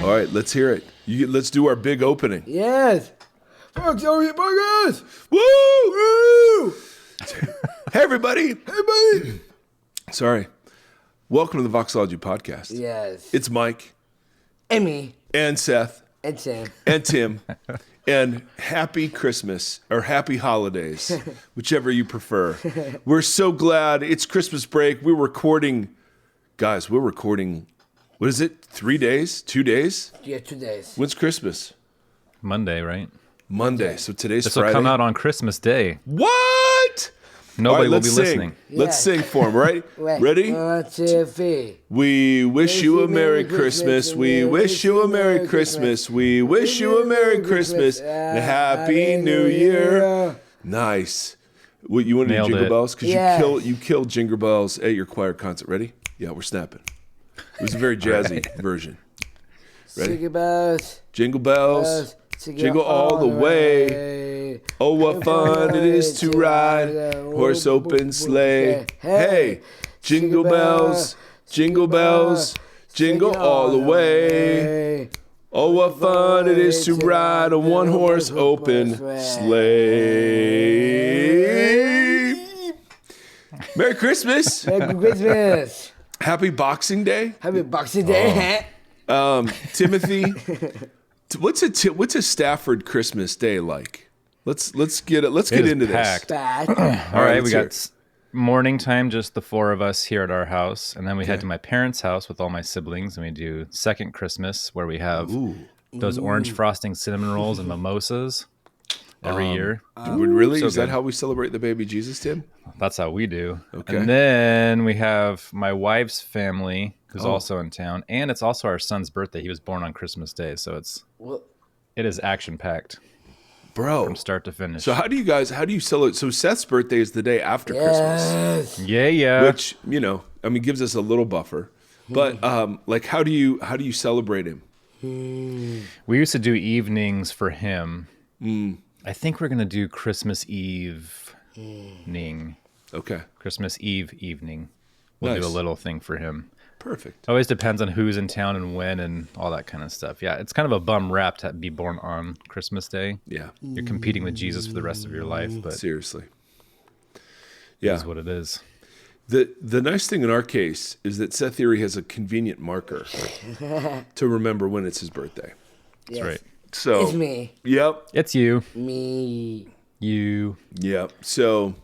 All right, let's hear it. Let's do our big opening. Yes. Burgers. Woo! Woo! Hey, everybody. Hey, buddy. Sorry. Welcome to the Voxology Podcast. Yes. It's Mike. Amy. And Seth. And Sam. And Tim. And happy Christmas or happy holidays, whichever you prefer. We're so glad it's Christmas break. We're recording, what is it? 3 days? 2 days? Yeah, 2 days. When's Christmas? Monday, right? Monday. So today's This Friday. will come out on Christmas Day. What? Nobody All right, will be let's sing. listening. Let's sing for him, right? Wait. Ready? 1, 2, 3. We wish you a Merry Christmas. We wish you a Merry Christmas. We wish you a Merry Christmas and a Happy New Year. Nice. What you want to do, Nailed Jingle it. Bells? Because Yes. you killed Jingle Bells at your choir concert. Ready? Yeah, we're snapping. It was a very jazzy version. Ready? Jingle bells. Jingle bells, jingle all the way. Oh, what fun it is to ride horse open sleigh. Hey, jingle bells, jingle all the way. Oh, what fun it is to ride a one horse open sleigh. Merry Christmas. Merry Christmas. Happy Boxing Day. Happy Boxing Day. Timothy, what's a Stafford Christmas day like? Let's get It is into packed. Bad. All right, let's we hear got morning time, just the four of us here at our house, and then we head to my parents' house with all my siblings, and we do second Christmas where we have those orange frosting cinnamon rolls and mimosas every year. Really? So Is that good. how we celebrate the baby Jesus, Tim? That's how we do. Okay. And then we have my wife's family, who's Oh. also in town, and it's also our son's birthday. He was born on Christmas Day, so it is action packed Bro. from start to finish. So how do you celebrate? So Seth's birthday is the day after Christmas, Yes. yeah. which, gives us a little buffer. But how do you celebrate him? We used to do evenings for him. I think we're gonna do Christmas evening. Okay. Christmas Eve evening. We'll do Nice. a little thing for him. Perfect. Always depends on who's in town and when and all that kind of stuff. Yeah, it's kind of a bum rap to be born on Christmas Day. Yeah. You're competing with Jesus for the rest of your life, but it Seriously. Yeah. is what it is. The nice thing in our case is that Seth Theory has a convenient marker to remember when it's his birthday. That's right. So It's me. Yep. It's you. Me. You. Yep. So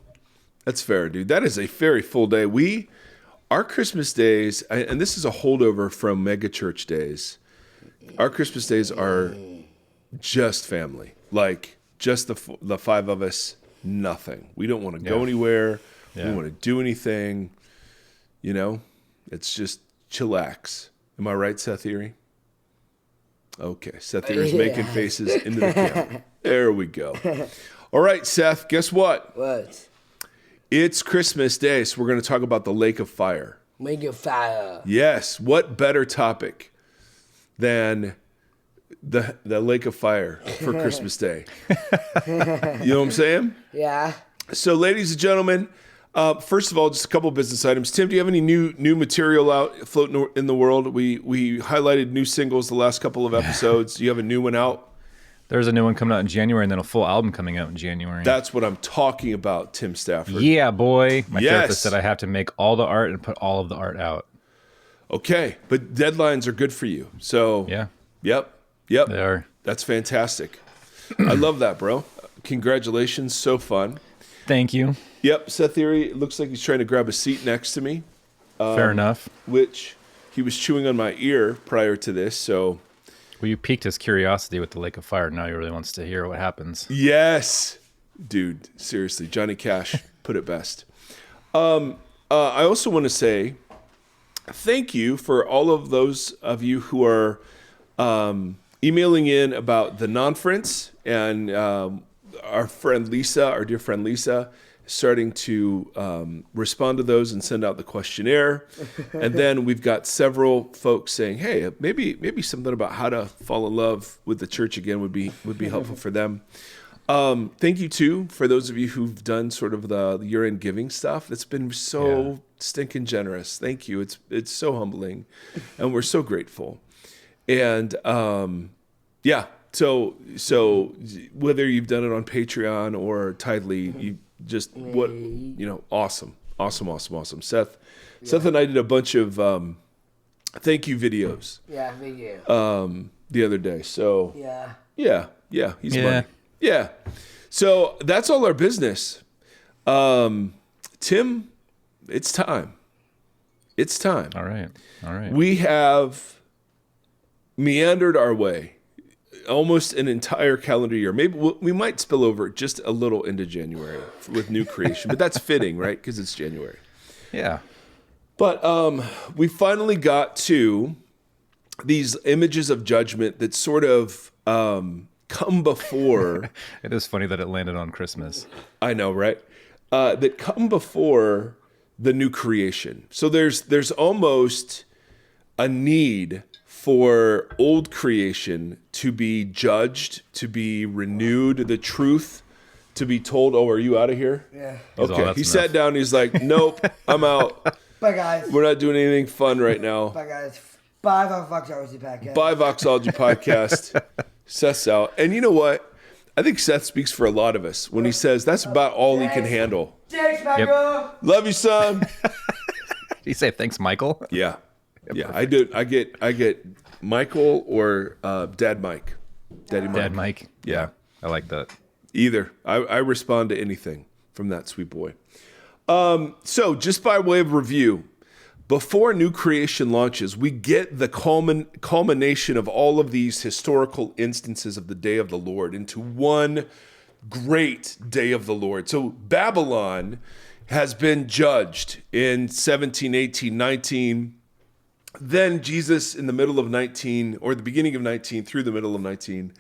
that's fair, dude. That is a very full day. Our Christmas days, and this is a holdover from mega church days. Our Christmas days are just family, like just the five of us. Nothing. We don't want to go anywhere. We don't want to do anything. It's just chillax. Am I right, Seth Theory? Okay, Seth Theory's making faces into the camera. There we go. All right, Seth. Guess what? What? It's Christmas Day, so we're going to talk about the lake of fire. Make your fire. Yes, what better topic than the lake of fire for Christmas Day? You know what I'm saying? Yeah. So, ladies and gentlemen, first of all, just a couple of business items. Tim, do you have any new material out floating in the world? We highlighted new singles the last couple of episodes. Do you have a new one out? There's a new one coming out in January and then a full album coming out in January. That's what I'm talking about, Tim Stafford. Yeah, boy. My Yes. therapist said I have to make all the art and put all of the art out. Okay, but deadlines are good for you. So, Yeah, Yep. they are. That's fantastic. I love that, bro. Congratulations. So fun. Thank you. Yep. Seth Theory, it looks like he's trying to grab a seat next to me, Fair enough. which he was chewing on my ear prior to this. So, Well, you piqued his curiosity with the Lake of Fire. Now he really wants to hear what happens. yes, dude, seriously, Johnny Cash put it best. I also want to say thank you for all of those of you who are emailing in about the non-friends, and our dear friend Lisa, starting to respond to those and send out the questionnaire. And then we've got several folks saying, hey, maybe something about how to fall in love with the church again would be helpful for them. Thank you too for those of you who've done sort of the year-end giving stuff. That's been so stinking generous. Thank you. It's so humbling, and we're so grateful. And yeah, so whether you've done it on Patreon or Tidely, you just awesome. Seth and I did a bunch of thank you videos. Yeah, video. The other day. So Yeah. yeah, he's money. Yeah. So that's all our business. Tim, it's time. All right. We have meandered our way almost an entire calendar year. Maybe we might spill over just a little into January with new creation, but that's fitting, right? Because it's January. Yeah. But we finally got to these images of judgment that sort of come before. It is funny that it landed on Christmas. I know, right? That come before the new creation. So there's almost a need for old creation to be judged, to be renewed, the truth to be told. Oh, are you out of here? Yeah. Okay. He sat down. He's like, nope, I'm out. Bye, guys. We're not doing anything fun right now. Bye, guys. Bye, Voxology Podcast. Bye, Voxology Podcast. Seth's out. And you know what? I think Seth speaks for a lot of us when he says that's about all he can handle. Thanks, Michael. Love you, son. Did you say thanks, Michael? Yeah. Yeah, I do. I get Michael or Dad Mike. Daddy Mike. Dad Mike. Yeah. I like that. Either. I respond to anything from that sweet boy. So just by way of review, before new creation launches, we get the culmination of all of these historical instances of the day of the Lord into one great day of the Lord. So Babylon has been judged in 17, 18, 19. Then Jesus in the middle of 19, or the beginning of 19 through the middle of 19,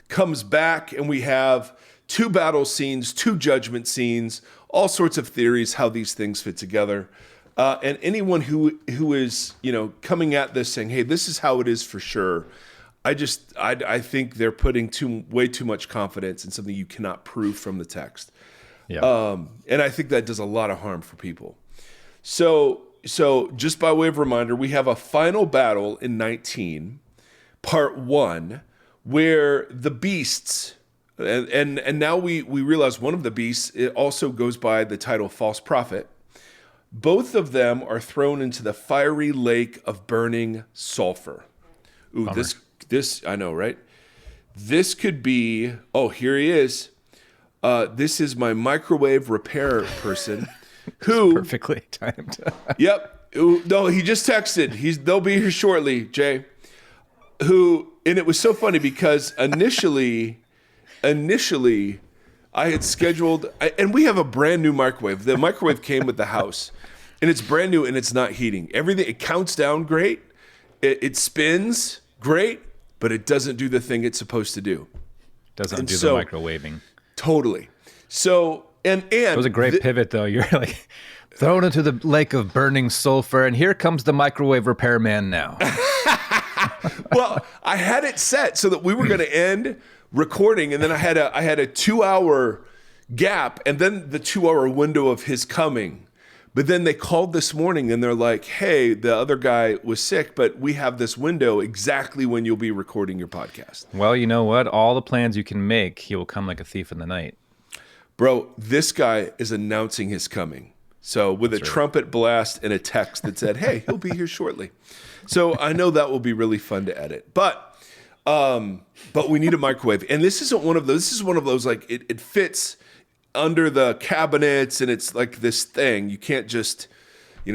comes back, and we have 2 battle scenes, 2 judgment scenes, all sorts of theories how these things fit together. And anyone who is, coming at this saying, hey, this is how it is for sure, I think they're putting way too much confidence in something you cannot prove from the text. Yeah. And I think that does a lot of harm for people. So just by way of reminder, we have a final battle in 19, part 1, where the beasts, and now we realize one of the beasts, it also goes by the title false prophet. Both of them are thrown into the fiery lake of burning sulfur. Ooh, Bummer. this I know, right? This could be, here he is. This is my microwave repair person who Perfectly timed. Yep. No, he just texted. They'll be here shortly, Jay. And it was so funny because initially I had scheduled, and we have a brand new microwave. The microwave came with the house, and it's brand new and it's not heating. Everything, it counts down great. It spins great, but it doesn't do the thing it's supposed to do. Doesn't do the microwaving. Totally. So, and it was a great pivot, though. You're like thrown into the lake of burning sulfur, and here comes the microwave repairman now. Well, I had it set so that we were going to end recording, and then I had a 2-hour gap, and then the 2-hour window of his coming. But then they called this morning, and they're like, "Hey, the other guy was sick, but we have this window exactly when you'll be recording your podcast." Well, you know what? All the plans you can make, he will come like a thief in the night. Bro, this guy is announcing his coming. So with a trumpet blast and a text that said, "Hey, he'll be here shortly." So I know that will be really fun to edit. But we need a microwave. And this isn't one of those. This is one of those, like, it fits under the cabinets, and it's like this thing. You can't just,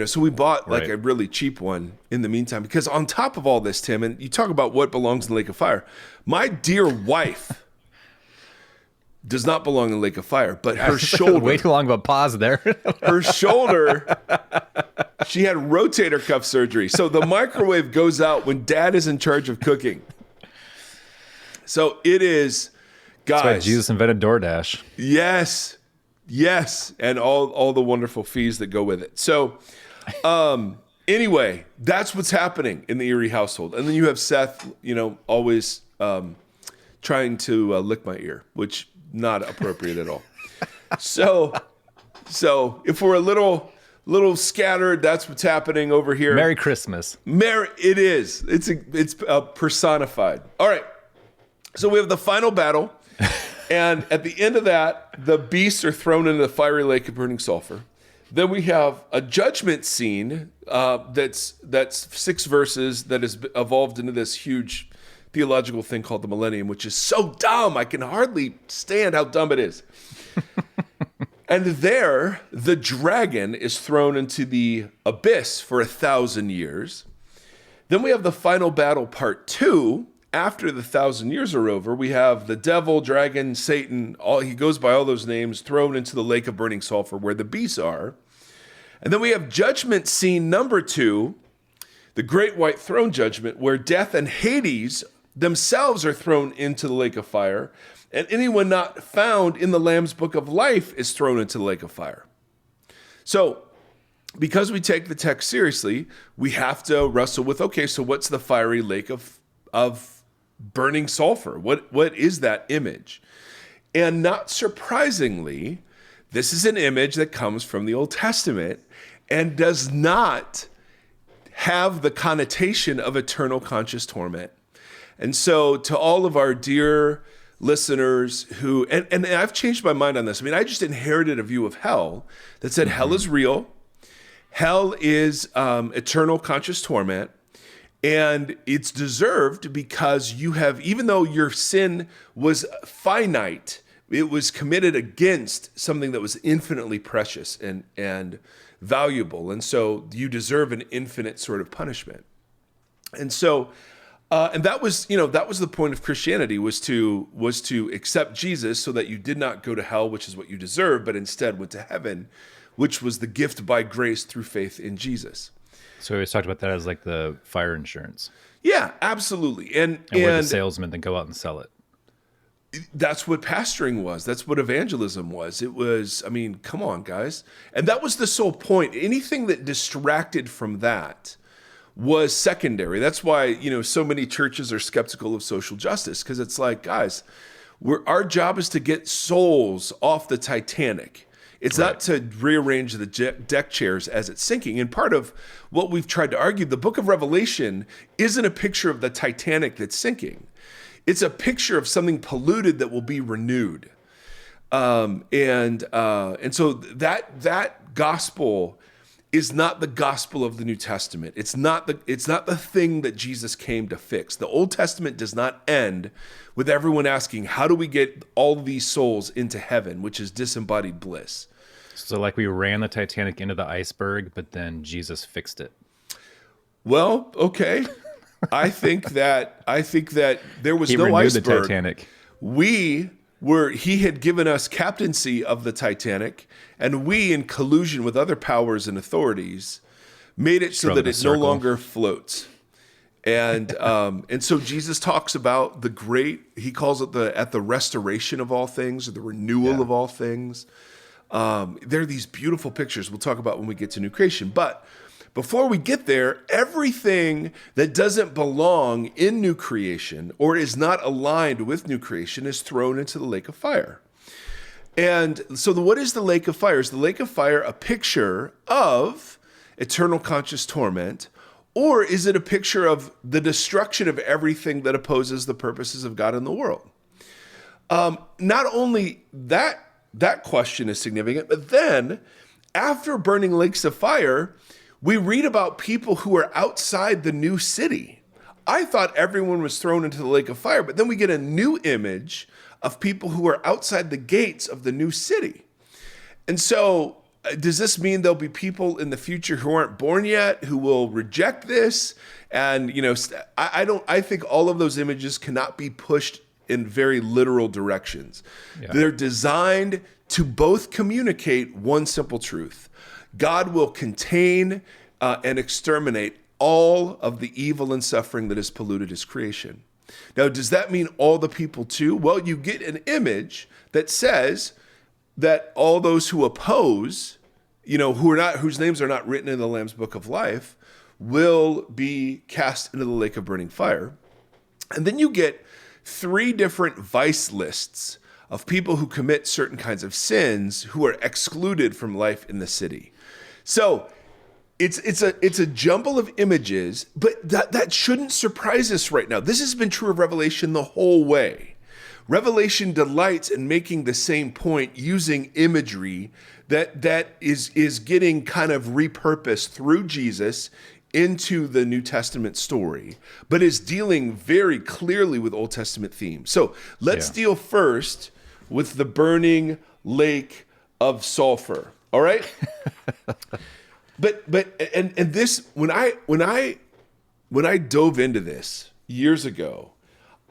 so we bought like a really cheap one in the meantime. Because on top of all this, Tim, and you talk about what belongs in the lake of fire. My dear wife does not belong in the lake of fire, but her shoulder. Way too long of a pause there. Her shoulder, she had rotator cuff surgery. So the microwave goes out when Dad is in charge of cooking. So it is, guys. That's why Jesus invented DoorDash. Yes. And all the wonderful fees that go with it. So anyway, that's what's happening in the Erre household. And then you have Seth, always trying to lick my ear, which not appropriate at all. So if we're a little little scattered. That's what's happening over here. Merry Christmas. It is. It's personified. All right. So we have the final battle. And at the end of that, the beasts are thrown into the fiery lake of burning sulfur. Then we have a judgment scene that's 6 verses that has evolved into this huge theological thing called the millennium, which is so dumb. I can hardly stand how dumb it is. And there, the dragon is thrown into the abyss for 1,000 years. Then we have the final battle, part 2. After the 1,000 years are over, we have the devil, dragon, Satan, he goes by all those names, thrown into the lake of burning sulfur where the beasts are. And then we have judgment scene number 2, the great white throne judgment, where death and Hades themselves are thrown into the lake of fire, and anyone not found in the Lamb's book of life is thrown into the lake of fire. So, because we take the text seriously, we have to wrestle with, okay, so what's the fiery lake of burning sulfur? What is that image? And not surprisingly, this is an image that comes from the Old Testament and does not have the connotation of eternal conscious torment. And so to all of our dear listeners who, and I've changed my mind on this. I mean, I just inherited a view of hell that said hell is real. Hell is eternal conscious torment. And it's deserved because you have, even though your sin was finite, it was committed against something that was infinitely precious and valuable. And so you deserve an infinite sort of punishment. And so, and that was the point of Christianity, was to accept Jesus so that you did not go to hell, which is what you deserve, but instead went to heaven, which was the gift by grace through faith in Jesus. So we always talked about that as like the fire insurance. Yeah, absolutely. And we're the salesman that go out and sell it. That's what pastoring was. That's what evangelism was. It was, I mean, come on, guys. And that was the sole point. Anything that distracted from that was secondary. That's why, so many churches are skeptical of social justice, because it's like, guys, our job is to get souls off the Titanic. It's not to rearrange the deck chairs as it's sinking. And part of what we've tried to argue, the book of Revelation isn't a picture of the Titanic that's sinking. It's a picture of something polluted that will be renewed. And so that gospel is not the gospel of the New Testament. It's not the thing that Jesus came to fix. The Old Testament does not end with everyone asking, how do we get all these souls into heaven, which is disembodied bliss. So like we ran the Titanic into the iceberg, but then Jesus fixed it. Well, okay. I think that there was no iceberg. The Titanic. He had given us captaincy of the Titanic, and we, in collusion with other powers and authorities, made it so that it no longer floats. And so Jesus talks about he calls it the restoration of all things, or the renewal of all things. There are these beautiful pictures we'll talk about when we get to new creation. But before we get there, everything that doesn't belong in new creation or is not aligned with new creation is thrown into the lake of fire. And so what is the lake of fire? Is the lake of fire a picture of eternal conscious torment, or is it a picture of the destruction of everything that opposes the purposes of God in the world? Not only that question is significant, but then after burning lakes of fire, we read about people who are outside the new city. I thought everyone was thrown into the lake of fire, but then we get a new image of people who are outside the gates of the new city. And so does this mean there'll be people in the future who aren't born yet who will reject this? And, I think all of those images cannot be pushed in very literal directions. Yeah. They're designed to both communicate one simple truth. God will contain and exterminate all of the evil and suffering that has polluted his creation. Now, does that mean all the people too? Well, you get an image that says that all those who oppose, whose names are not written in the Lamb's book of life, will be cast into the lake of burning fire. And then you get 3 different vice lists of people who commit certain kinds of sins who are excluded from life in the city. So it's a jumble of images, but that shouldn't surprise us right now. This has been true of Revelation the whole way. Revelation delights in making the same point using imagery that is getting kind of repurposed through Jesus into the New Testament story, but is dealing very clearly with Old Testament themes. So let's deal first with the burning lake of sulfur. All right? but this, when I dove into this years ago,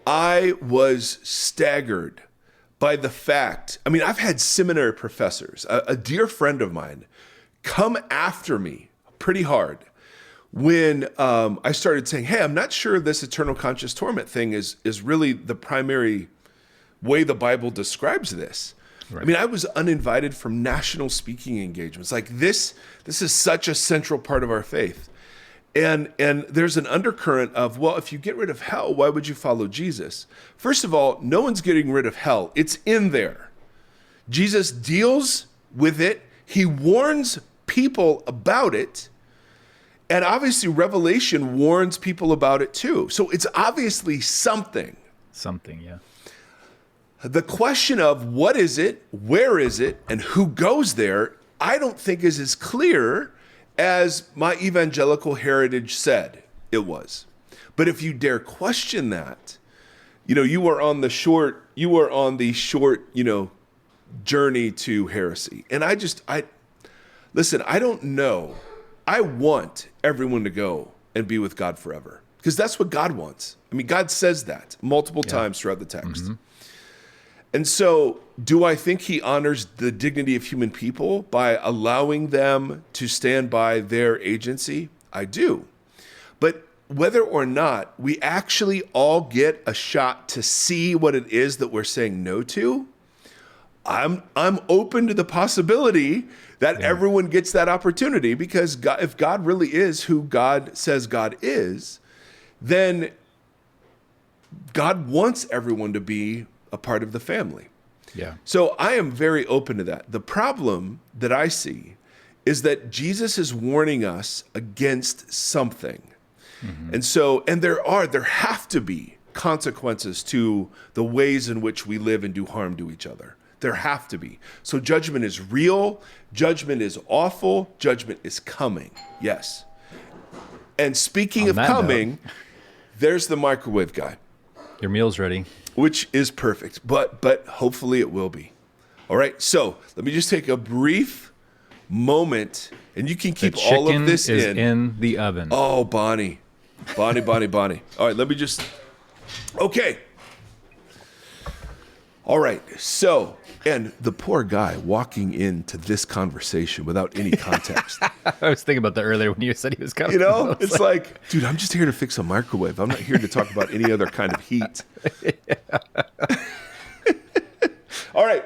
I was staggered by the fact, I mean, I've had seminary professors, a dear friend of mine, come after me pretty hard when I started saying, hey, I'm not sure this eternal conscious torment thing is really the primary way the Bible describes this. Right. I mean, I was uninvited from national speaking engagements. Like this is such a central part of our faith. And there's an undercurrent of, well, if you get rid of hell, why would you follow Jesus? First of all, no one's getting rid of hell. It's in there. Jesus deals with it. He warns people about it. And obviously, Revelation warns people about it too. So it's obviously something. Something, yeah. The question of what is it, where is it, and who goes there, I don't think is as clear as my evangelical heritage said it was. But if you dare question that, you are on the short, journey to heresy. And I don't know. I want everyone to go and be with God forever because that's what God wants. I mean, God says that multiple times throughout the text. Mm-hmm. And so do I think he honors the dignity of human people by allowing them to stand by their agency? I do. But whether or not we actually all get a shot to see what it is that we're saying no to, I'm open to the possibility that everyone gets that opportunity because God, if God really is who God says God is, then God wants everyone to be a part of the family. Yeah. So I am very open to that. The problem that I see is that Jesus is warning us against something. Mm-hmm. And there have to be consequences to the ways in which we live and do harm to each other. There have to be. So judgment is real. Judgment is awful. Judgment is coming. Yes. And speaking of coming, there's the microwave guy. Your meal's ready. Which is perfect, but hopefully it will be. All right, so let me just take a brief moment, and you can keep all of this in. The chicken is in the oven. Oh, Bonnie. All right, let me just... Okay. All right, so, and the poor guy walking into this conversation without any context. I was thinking about that earlier when you said he was coming. It's like, dude, I'm just here to fix a microwave. I'm not here to talk about any other kind of heat. All right.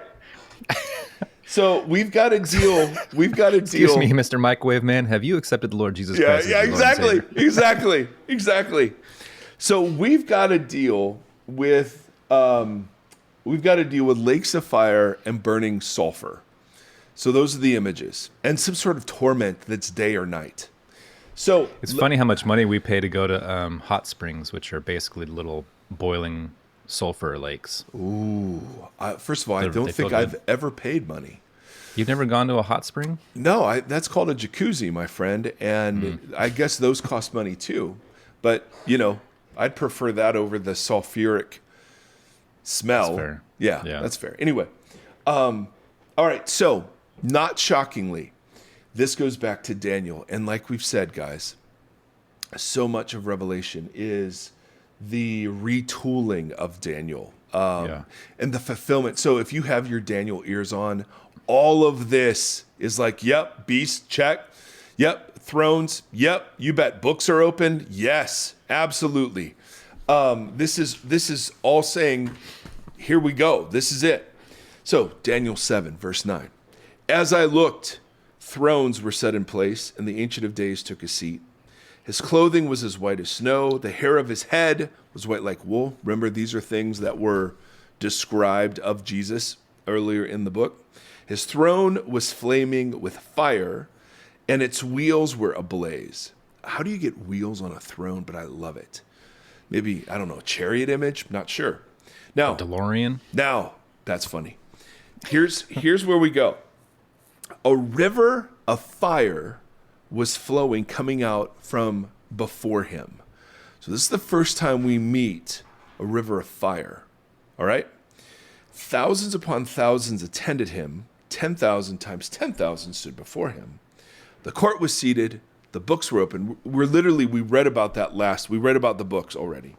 So we've got to deal. Excuse me, Mr. Microwave Man. Have you accepted the Lord Jesus Christ? Yeah, exactly. So we've got to deal with lakes of fire and burning sulfur. So those are the images, and some sort of torment that's day or night. So it's funny how much money we pay to go to hot springs, which are basically little boiling sulfur lakes. Ooh. First of all, I don't think I've ever paid money. You've never gone to a hot spring? No, that's called a jacuzzi, my friend, and I guess those cost money too. But, I'd prefer that over the sulfuric smell. That's fair. Yeah, that's fair. Anyway, all right, so not shockingly, this goes back to Daniel. And like we've said, guys, so much of Revelation is the retooling of Daniel and the fulfillment. So if you have your Daniel ears on, all of this is like, yep, beast, check. Yep, thrones. Yep, you bet. Books are open. Yes, absolutely. This is all saying, here we go. This is it. So Daniel 7, verse 9. As I looked, thrones were set in place, and the Ancient of Days took a seat. His clothing was as white as snow. The hair of his head was white like wool. Remember, these are things that were described of Jesus earlier in the book. His throne was flaming with fire, and its wheels were ablaze. How do you get wheels on a throne? But I love it. Maybe, I don't know, a chariot image? Not sure. Now, A DeLorean? Now, that's funny. Here's where we go. A river of fire was flowing, coming out from before him. So this is the first time we meet a river of fire. All right? Thousands upon thousands attended him. 10,000 times 10,000 stood before him. The court was seated. The books were open. We read about that last. We read about the books already.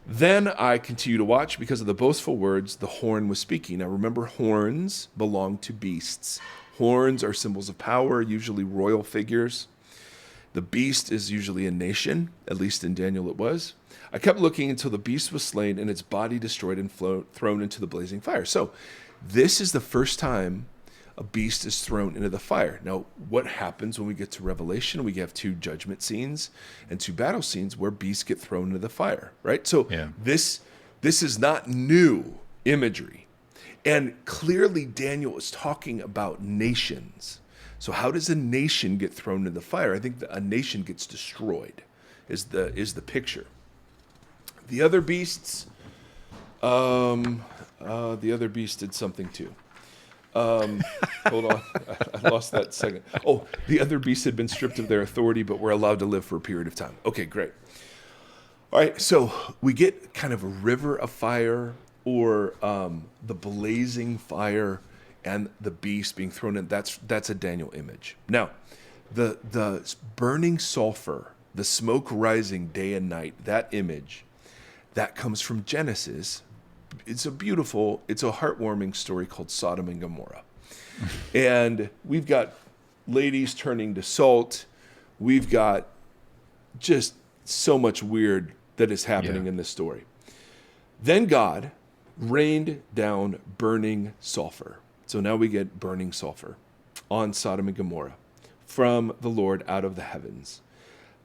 Then I continued to watch because of the boastful words the horn was speaking. Now remember, horns belong to beasts. Horns are symbols of power, usually royal figures. The beast is usually a nation, at least in Daniel it was. I kept looking until the beast was slain and its body destroyed and thrown into the blazing fire. So this is the first time a beast is thrown into the fire. Now, what happens when we get to Revelation? We have 2 judgment scenes and 2 battle scenes where beasts get thrown into the fire, right? So this is not new imagery. And clearly Daniel is talking about nations. So how does a nation get thrown into the fire? I think that a nation gets destroyed is the picture. The other beasts, the other beast did something too. Hold on, I lost that second. Oh, the other beasts had been stripped of their authority, but were allowed to live for a period of time. Okay, great. All right, so we get kind of a river of fire, or the blazing fire, and the beast being thrown in. That's a Daniel image. Now, the burning sulfur, the smoke rising day and night, that image, that comes from Genesis. It's a heartwarming story called Sodom and Gomorrah. And we've got ladies turning to salt. We've got just so much weird that is happening in this story. Then God rained down burning sulfur. So now we get burning sulfur on Sodom and Gomorrah from the Lord out of the heavens.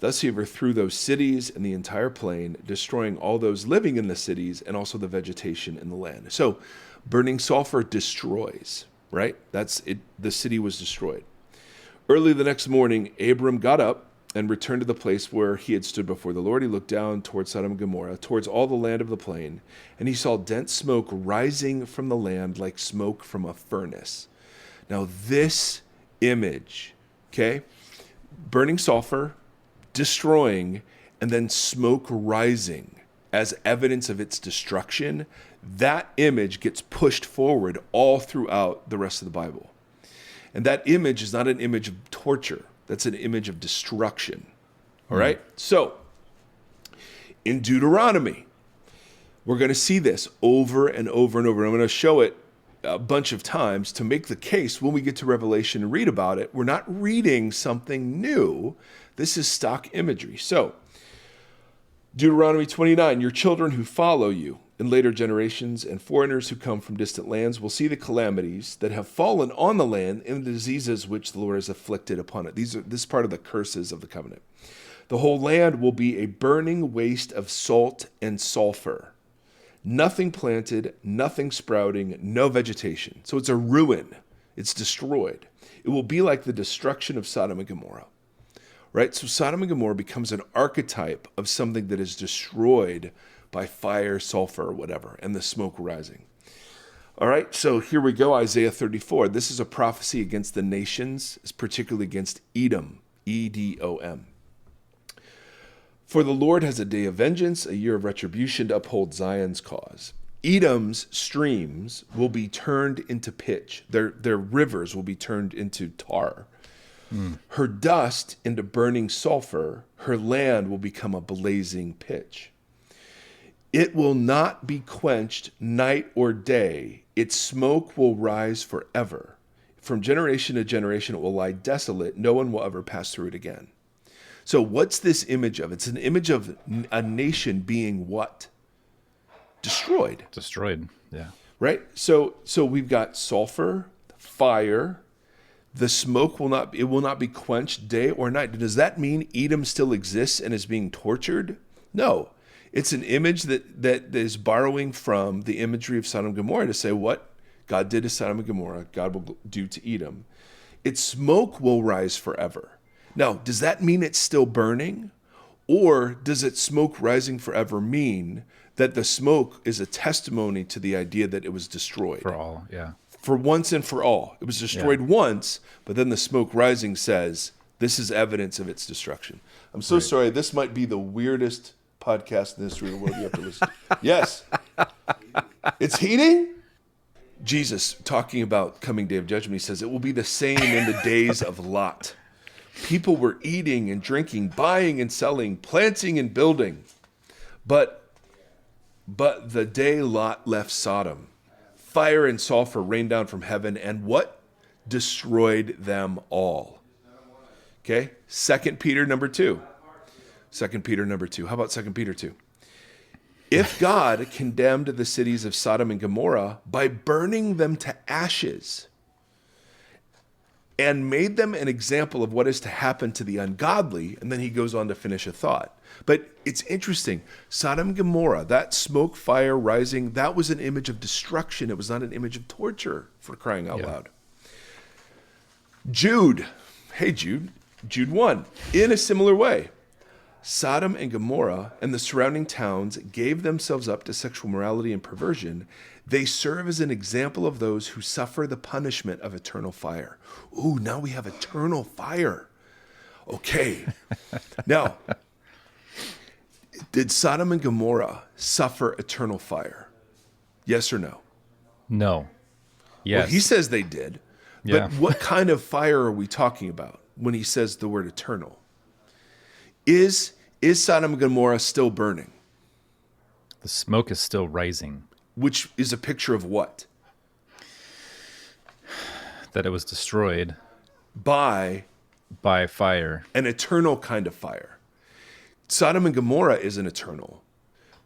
Thus he overthrew those cities and the entire plain, destroying all those living in the cities and also the vegetation in the land. So burning sulfur destroys, right? That's it. The city was destroyed. Early the next morning, Abram got up and returned to the place where he had stood before the Lord. He looked down towards Sodom and Gomorrah, towards all the land of the plain, and he saw dense smoke rising from the land like smoke from a furnace. Now this image, okay, burning sulfur, destroying, and then smoke rising as evidence of its destruction, that image gets pushed forward all throughout the rest of the Bible. And that image is not an image of torture. That's an image of destruction. All right? So, in Deuteronomy, we're going to see this over and over and over. I'm going to show it a bunch of times to make the case when we get to Revelation and read about it. We're not reading something new. This is stock imagery. So, Deuteronomy 29, your children who follow you in later generations and foreigners who come from distant lands will see the calamities that have fallen on the land and the diseases which the Lord has afflicted upon it. This is part of the curses of the covenant. The whole land will be a burning waste of salt and sulfur. Nothing planted, nothing sprouting, no vegetation. So it's a ruin. It's destroyed. It will be like the destruction of Sodom and Gomorrah. Right? So Sodom and Gomorrah becomes an archetype of something that is destroyed by fire, sulfur, or whatever, and the smoke rising. All right, so here we go, Isaiah 34. This is a prophecy against the nations, particularly against Edom, E-D-O-M. For the Lord has a day of vengeance, a year of retribution to uphold Zion's cause. Edom's streams will be turned into pitch. Their rivers will be turned into tar. Her dust into burning sulfur. Her land will become a blazing pitch. It will not be quenched night or day. Its smoke will rise forever. From generation to generation, it will lie desolate. No one will ever pass through it again. So what's this image of? It's an image of a nation being what? Destroyed. Destroyed, yeah. Right? So we've got sulfur, fire. The smoke will not be quenched day or night. Does that mean Edom still exists and is being tortured? No. It's an image that is borrowing from the imagery of Sodom and Gomorrah to say what God did to Sodom and Gomorrah, God will do to Edom. its smoke will rise forever. Now, does that mean it's still burning? Or does its smoke rising forever mean that the smoke is a testimony to the idea that it was destroyed? For all, yeah. For once and for all. It was destroyed once, but then the smoke rising says, this is evidence of its destruction. I'm so sorry. This might be the weirdest podcast in the history of the world you have to listen to. Yes. It's heating? Jesus, talking about coming day of judgment, he says, it will be the same in the days of Lot. People were eating and drinking, buying and selling, planting and building. But the day Lot left Sodom, fire and sulfur rained down from heaven, and what? Destroyed them all. Okay? 2 Peter number 2. 2 Peter number 2. How about 2 Peter 2? If God condemned the cities of Sodom and Gomorrah by burning them to ashes and made them an example of what is to happen to the ungodly, and then he goes on to finish a thought. But it's interesting. Sodom and Gomorrah, that smoke, fire rising, that was an image of destruction. It was not an image of torture, for crying out loud. Jude. Hey, Jude. Jude 1. In a similar way, Sodom and Gomorrah and the surrounding towns gave themselves up to sexual morality and perversion. They serve as an example of those who suffer the punishment of eternal fire. Ooh, now we have eternal fire. Okay. Now, did Sodom and Gomorrah suffer eternal fire? Yes or no? No. Yes. Well, he says they did. Yeah. But what kind of fire are we talking about when he says the word eternal? Is Sodom and Gomorrah still burning? The smoke is still rising. Which is a picture of what? That it was destroyed by fire. An eternal kind of fire. Sodom and Gomorrah isn't eternal,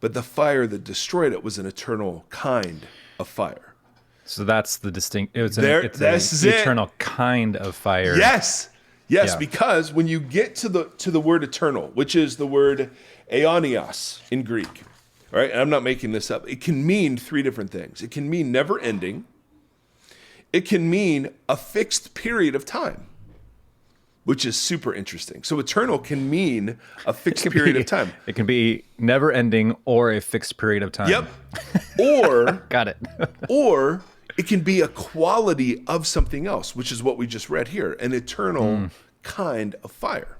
but the fire that destroyed it was an eternal kind of fire. So that's the distinct. It's an eternal kind of fire. Yes. Yes, because when you get to the word eternal, which is the word aionios in Greek, all right, and I'm not making this up, it can mean three different things. It can mean never ending. It can mean a fixed period of time, which is super interesting. So eternal can mean a fixed period of time. It can be never ending or a fixed period of time. Yep. Or got it. Or it can be a quality of something else, which is what we just read here, an eternal kind of fire.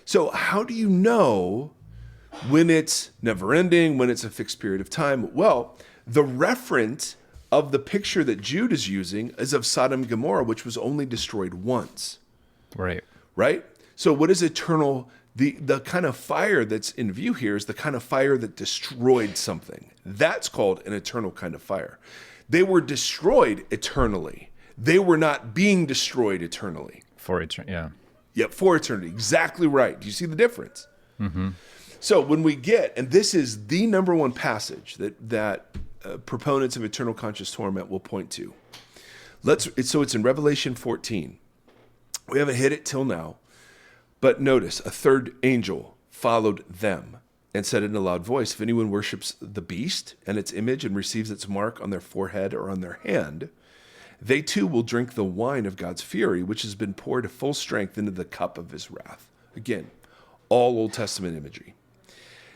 So how do you know when it's never ending, when it's a fixed period of time? Well, the referent of the picture that Jude is using is of Sodom and Gomorrah, which was only destroyed once. Right. Right? So what is eternal? The kind of fire that's in view here is the kind of fire that destroyed something. That's called an eternal kind of fire. They were destroyed eternally. They were not being destroyed eternally. For eternity, yeah. Yep, for eternity. Exactly right. Do you see the difference? Mm-hmm. So when we get, and this is the number one passage that proponents of eternal conscious torment will point to. So it's in Revelation 14. We haven't hit it till now, but notice a third angel followed them and said in a loud voice, if anyone worships the beast and its image and receives its mark on their forehead or on their hand, they too will drink the wine of God's fury, which has been poured to full strength into the cup of his wrath. Again, all Old Testament imagery.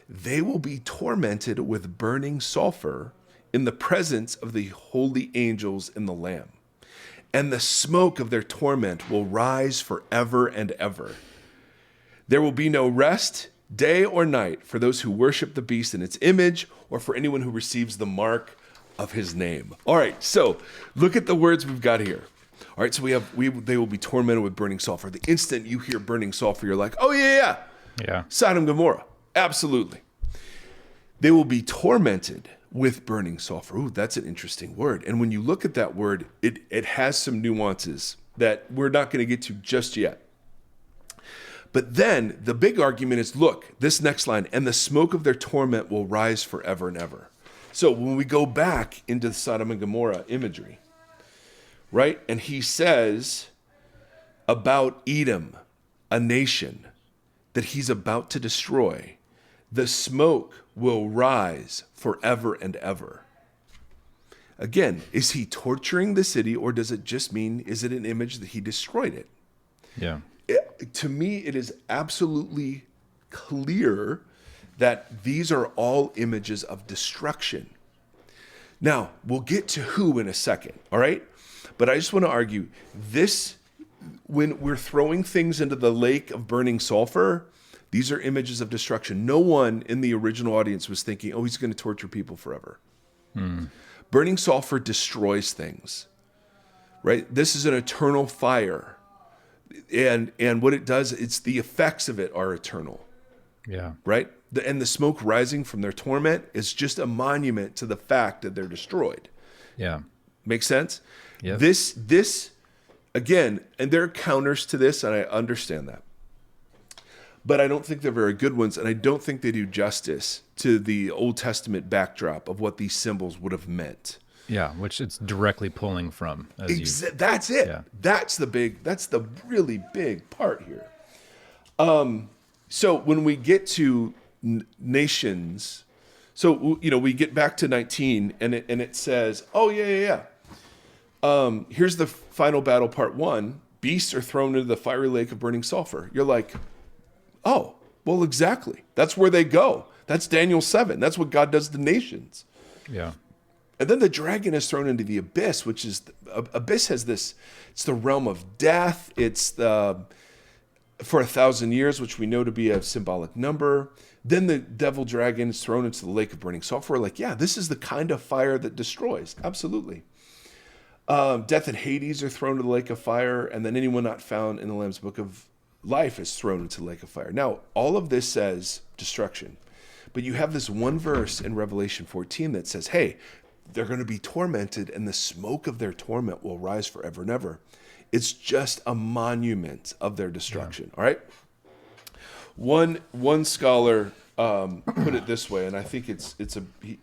They will be tormented with burning sulfur in the presence of the holy angels and the Lamb. And the smoke of their torment will rise forever and ever. There will be no rest, day or night, for those who worship the beast and its image, or for anyone who receives the mark of his name. All right, so look at the words we've got here. All right, so they will be tormented with burning sulfur. The instant you hear burning sulfur, you're like, oh yeah. Sodom and Gomorrah, absolutely. They will be tormented with burning sulfur. Ooh, that's an interesting word. And when you look at that word, it has some nuances that we're not going to get to just yet. But then the big argument is, look, this next line, and the smoke of their torment will rise forever and ever. So when we go back into the Sodom and Gomorrah imagery, right? And he says about Edom, a nation that he's about to destroy, the smoke will rise forever and ever. Again, is he torturing the city, or does it just mean, is it an image that he destroyed it? Yeah. To me, it is absolutely clear that these are all images of destruction. Now, we'll get to who in a second, all right? But I just want to argue this, when we're throwing things into the lake of burning sulfur, these are images of destruction. No one in the original audience was thinking, oh, he's going to torture people forever. Burning sulfur destroys things, right? This is an eternal fire. And what it does, it's the effects of it are eternal. Yeah. Right? And the smoke rising from their torment is just a monument to the fact that they're destroyed. Yeah. Make sense? Yep. This again, and there are counters to this, and I understand that. But I don't think they're very good ones, and I don't think they do justice to the Old Testament backdrop of what these symbols would have meant. Yeah, which it's directly pulling from. That's it. Yeah. That's the really big part here. So when we get to nations, so we get back to 19, and it says, oh yeah. Here's the final battle, part 1. Beasts are thrown into the fiery lake of burning sulfur. You're like, oh, well, exactly. That's where they go. That's Daniel 7. That's what God does to nations. Yeah. And then the dragon is thrown into the abyss, which is, abyss has this, it's the realm of death. It's for 1,000 years, which we know to be a symbolic number. Then the devil dragon is thrown into the lake of burning sulfur. Like, yeah, this is the kind of fire that destroys. Absolutely. Death and Hades are thrown to the lake of fire. And then anyone not found in the Lamb's Book of Life is thrown into the lake of fire. Now, all of this says destruction. But you have this one verse in Revelation 14 that says, hey, they're going to be tormented, and the smoke of their torment will rise forever and ever. It's just a monument of their destruction. Yeah. All right. One scholar put it this way, and I think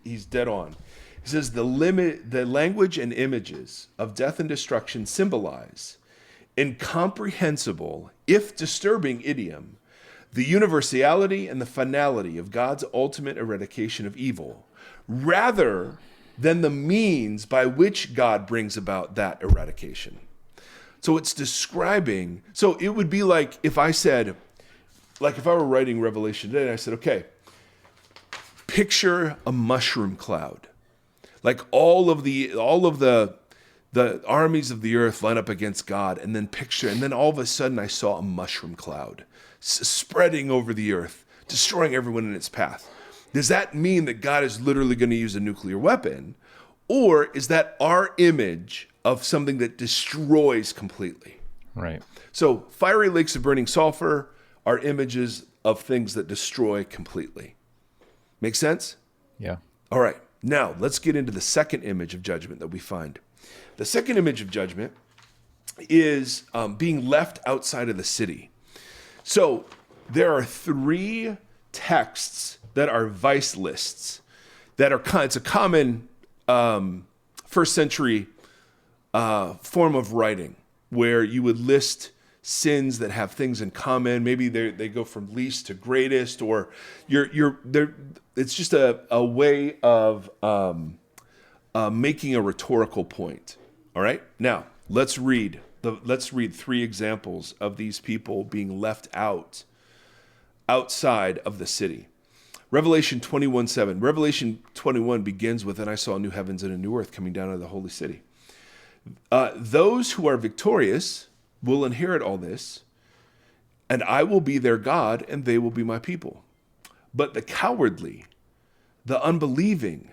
he's dead on. He says the language and images of death and destruction symbolize incomprehensible, if disturbing, idiom, the universality and the finality of God's ultimate eradication of evil, rather than the means by which God brings about that eradication. So it's describing, so it would be like if I said, like if I were writing Revelation today and I said, okay, picture a mushroom cloud. Like all of the armies of the earth line up against God, and then all of a sudden I saw a mushroom cloud spreading over the earth, destroying everyone in its path. Does that mean that God is literally going to use a nuclear weapon? Or is that our image of something that destroys completely? Right. So fiery lakes of burning sulfur are images of things that destroy completely. Make sense? Yeah. All right. Now, let's get into the second image of judgment that we find. The second image of judgment is being left outside of the city. So there are 3 texts that are vice lists that are it's a common first century form of writing where you would list sins that have things in common. Maybe they go from least to greatest, or it's just a way of making a rhetorical point. All right. Now let's read 3 examples of these people being left outside of the city. Revelation 21:7. Revelation 21 begins with, and I saw new heavens and a new earth coming down out of the holy city. Those who are victorious will inherit all this, and I will be their God, and they will be my people. But the cowardly, the unbelieving,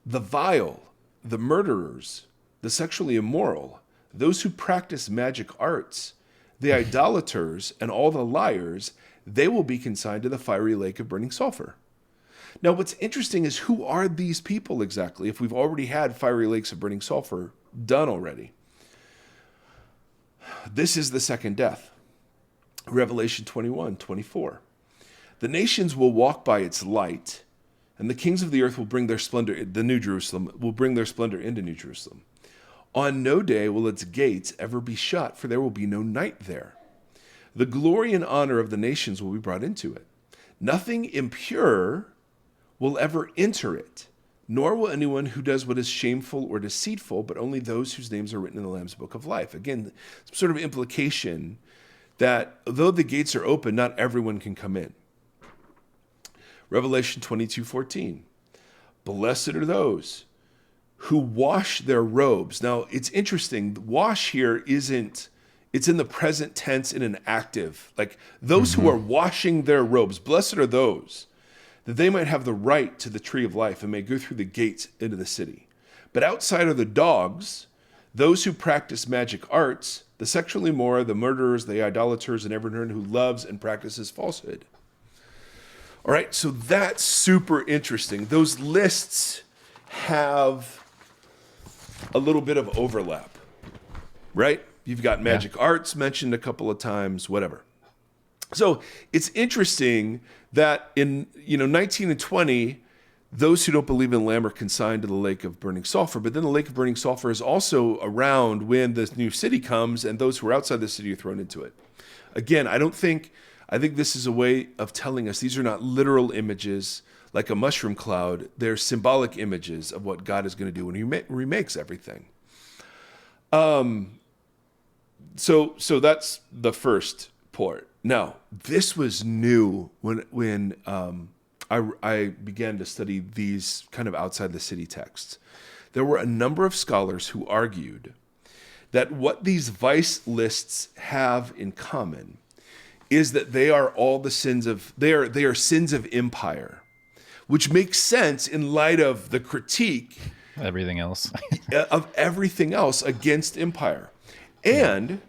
the vile, the murderers, the sexually immoral, those who practice magic arts, the idolaters, and all the liars, they will be consigned to the fiery lake of burning sulfur. Now, what's interesting is, who are these people exactly, if we've already had fiery lakes of burning sulfur done already? This is the second death. Revelation 21:24. The nations will walk by its light, and the kings of the earth will bring their splendor, the New Jerusalem, will bring their splendor into New Jerusalem. On no day will its gates ever be shut, for there will be no night there. The glory and honor of the nations will be brought into it. Nothing impure will ever enter it. nor will anyone who does what is shameful or deceitful, but only those whose names are written in the Lamb's book of life. Again, some sort of implication that though the gates are open, not everyone can come in. Revelation 22:14. Blessed are those who wash their robes. Now, it's interesting. Wash here isn't, it's in the present tense in an active. Like those who are washing their robes, blessed are those, that they might have the right to the tree of life and may go through the gates into the city. But outside are the dogs, those who practice magic arts, the sexually immoral, the murderers, the idolaters, and everyone who loves and practices falsehood. All right, so that's super interesting. Those lists have a little bit of overlap, right? You've got magic arts mentioned a couple of times, whatever. So it's interesting that in 19 and 20, those who don't believe in the Lamb are consigned to the lake of burning sulfur. But then the lake of burning sulfur is also around when this new city comes, and those who are outside the city are thrown into it. Again, I think this is a way of telling us these are not literal images like a mushroom cloud. They're symbolic images of what God is going to do when he remakes everything. So that's the first part. Now, this was new when I began to study these kind of outside the city texts. There were a number of scholars who argued that what these vice lists have in common is that they are all the sins of, they are sins of empire, which makes sense in light of the critique everything else of everything else against empire. And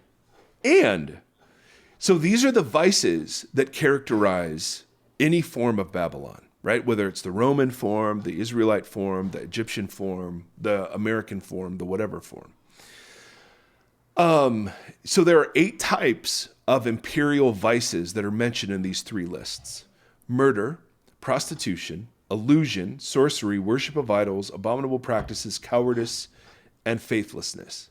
so these are the vices that characterize any form of Babylon, right? Whether it's the Roman form, the Israelite form, the Egyptian form, the American form, the whatever form. So there are 8 types of imperial vices that are mentioned in these 3 lists: murder, prostitution, illusion, sorcery, worship of idols, abominable practices, cowardice, and faithlessness.